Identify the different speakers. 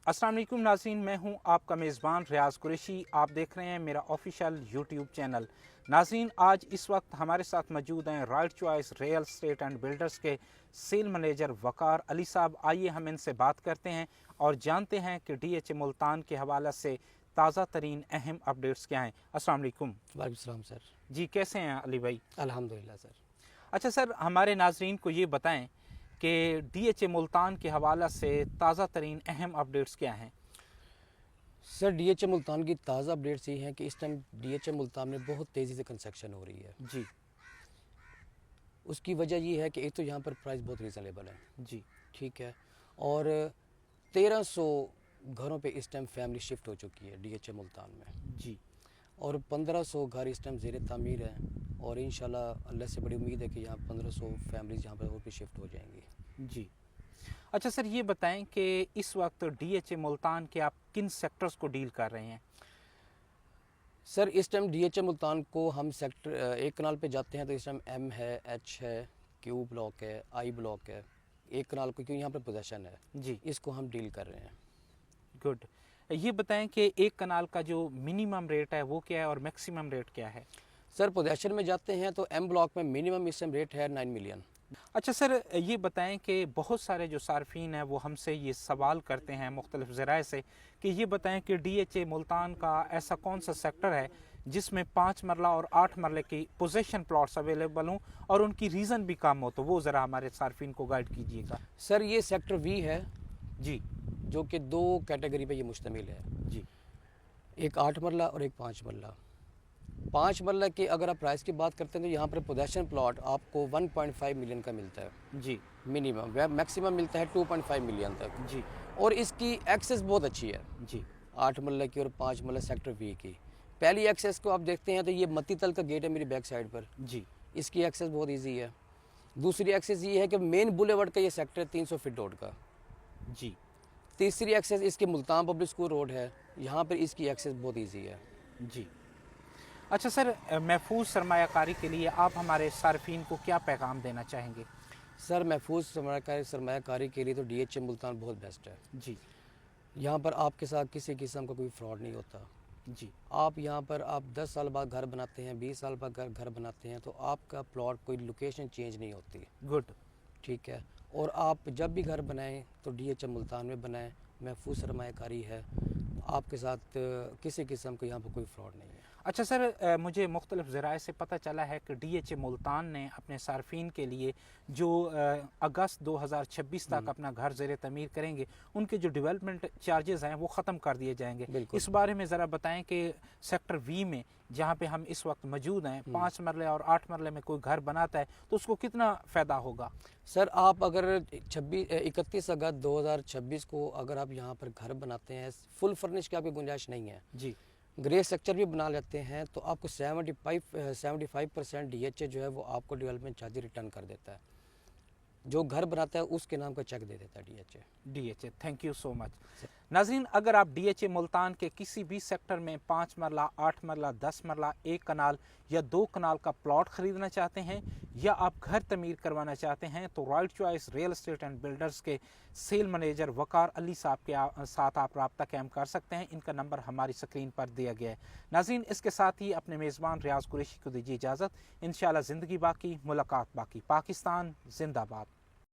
Speaker 1: अस्सलाम वालेकुम नाज़रीन, मैं हूं आपका मेज़बान रियाज़ कुरैशी। आप देख रहे हैं मेरा ऑफिशियल यूट्यूब चैनल। नाज़रीन, आज इस वक्त हमारे साथ मौजूद हैं right choice real estate and builders के सेल मैनेजर वकार अली साहब। आइए हम इनसे बात करते हैं और जानते हैं कि DHA मुल्तान के हवाले से ताज़ा तरीन अहम अपडेट्स क्या हैं। अस्सलाम वालेकुम।
Speaker 2: वालेकुम सलाम सर।
Speaker 1: जी, कैसे हैं अली भाई?
Speaker 2: अल्हम्दुलिल्लाह सर।
Speaker 1: अच्छा सर, हमारे नाजरीन को ये बताएं कि DHA मुल्तान के हवाला से ताज़ा तरीन अहम अपडेट्स क्या हैं?
Speaker 2: सर DHA मुल्तान की ताज़ा अपडेट्स ये हैं कि इस टाइम DHA मुल्तान में बहुत तेज़ी से कंस्ट्रक्शन हो रही है।
Speaker 1: जी
Speaker 2: उसकी वजह ये है कि एक तो यहाँ पर प्राइस बहुत रीज़नेबल है।
Speaker 1: जी
Speaker 2: ठीक है। और 1300 घरों पे इस टाइम फैमिली शिफ्ट हो चुकी है DHA मुल्तान में।
Speaker 1: जी
Speaker 2: और 1500 घर इस टाइम ज़ेर तामीर है और इंशाल्लाह अल्लाह से बड़ी उम्मीद है कि यहाँ 1500 फैमिलीज़ यहाँ पर और भी शिफ्ट हो जाएंगी।
Speaker 1: जी। अच्छा सर, ये बताएं कि इस वक्त DHA मुल्तान के आप किन सेक्टर्स को डील कर रहे हैं?
Speaker 2: सर इस टाइम DHA मुल्तान को हम सेक्टर एक कनाल पे जाते हैं तो इस टाइम M है, H है, Q ब्लॉक है, I ब्लॉक है। एक कनाल को क्योंकि यहाँ पर पोजेशन है
Speaker 1: जी,
Speaker 2: इसको हम डील कर रहे हैं।
Speaker 1: गुड। ये बताएं कि एक कनाल का जो मिनिमम रेट है वो क्या है और मैक्सिमम रेट क्या है?
Speaker 2: सर पोजेशन में जाते हैं तो M ब्लॉक में मिनिमम इस टाइम रेट है 9 मिलियन।
Speaker 1: अच्छा सर, ये बताएं कि बहुत सारे जो सार्फिन हैं वो हमसे ये सवाल करते हैं मुख्तलिफ ज़राए से कि ये बताएं कि DHA मुल्तान का ऐसा कौन सा सेक्टर है जिसमें 5 मरला और 8 मरले की पोजीशन प्लॉट्स अवेलेबल हों और उनकी रीज़न भी कम हो, तो वो ज़रा हमारे सार्फिन को गाइड कीजिएगा।
Speaker 2: सर ये सेक्टर V है
Speaker 1: जी
Speaker 2: जो कि 2 कैटेगरी पे ये मुश्तमिल है,
Speaker 1: जी
Speaker 2: एक 8 मरला और एक 5 मरला। 5 मरला की अगर आप प्राइस की बात करते हैं तो यहाँ पर पोजेशन प्लॉट आपको 1.5 मिलियन का मिलता है
Speaker 1: जी
Speaker 2: मिनिमम, वह मैक्सिमम मिलता है 2.5 मिलियन तक।
Speaker 1: जी
Speaker 2: और इसकी एक्सेस बहुत अच्छी है
Speaker 1: जी
Speaker 2: 8 मरला की और 5 मरला सेक्टर V की। पहली एक्सेस को आप देखते हैं तो ये मत्ती तल का गेट है मेरी बैक साइड पर,
Speaker 1: जी
Speaker 2: इसकी एक्सेस बहुत इजी है। दूसरी एक्सेस ये है कि मेन बुलेवर्ड का ये सेक्टर है 300 फीट रोड का।
Speaker 1: जी
Speaker 2: तीसरी एक्सेस इसके मुल्तान पब्लिक स्कूल रोड है, यहाँ पर इसकी एक्सेस बहुत ईजी है।
Speaker 1: जी। अच्छा सर, महफूज सरमायाकारी के लिए आप हमारे सार्फिन को क्या पैगाम देना चाहेंगे?
Speaker 2: सर महफूज सरमायाकारी के लिए तो DHA मुल्तान बहुत बेस्ट है।
Speaker 1: जी
Speaker 2: यहाँ पर आपके साथ किसी किस्म का कोई फ्रॉड नहीं होता।
Speaker 1: जी
Speaker 2: आप यहाँ पर आप 10 साल बाद घर बनाते हैं, 20 साल बाद घर बनाते हैं तो आपका प्लॉट कोई लोकेशन चेंज नहीं होती।
Speaker 1: गुड।
Speaker 2: ठीक है। और आप जब भी घर बनाएं तो DHA मुल्तान में बनाएं, महफूज सरमायाकारी है, आपके साथ किसी किस्म का यहाँ पर कोई फ्रॉड नहीं है।
Speaker 1: अच्छा सर, मुझे मुख्तलिफ ज़राए से पता चला है कि DHA मुल्तान ने अपने सार्फिन के लिए जो अगस्त 2026 तक अपना घर ज़ेर तमीर करेंगे उनके जो डेवलपमेंट चार्जेस हैं वो ख़त्म कर दिए जाएंगे। इस बारे में ज़रा बताएं कि सेक्टर V में जहाँ पे हम इस वक्त मौजूद हैं 5 मरले और 8 मरले में कोई घर बनाता है तो उसको कितना फ़ायदा होगा?
Speaker 2: सर आप अगर 31 अगस्त 2026 को अगर आप यहाँ पर घर बनाते हैं, फुल फर्निश की आपकी गुंजाइश नहीं है
Speaker 1: जी
Speaker 2: ग्रे स्ट्रक्चर भी बना लेते हैं तो आपको 75% DHA जो है वो आपको डेवलपमेंट चार्ज रिटर्न कर देता है। जो घर बनाता है उसके नाम का चेक दे देता है DHA।
Speaker 1: Thank you so much. नाज़रीन, अगर आप DHA मुल्तान के किसी भी सेक्टर में 5 मरला, 8 मरला, 10 मरला, 1 कनाल या 2 कनाल का प्लॉट ख़रीदना चाहते हैं या आप घर तमीर करवाना चाहते हैं तो right choice real estate and builders के सेल मैनेजर वकार अली साहब के साथ आप रब्ता कायम कर सकते हैं। इनका नंबर हमारी स्क्रीन पर दिया गया है। नाज़रीन, इसके साथ ही अपने मेज़बान रियाज़ कुरैशी को दीजिए इजाज़त। इंशाअल्लाह ज़िंदगी बाकी, मुलाकात बाकी। पाकिस्तान जिंदाबाद।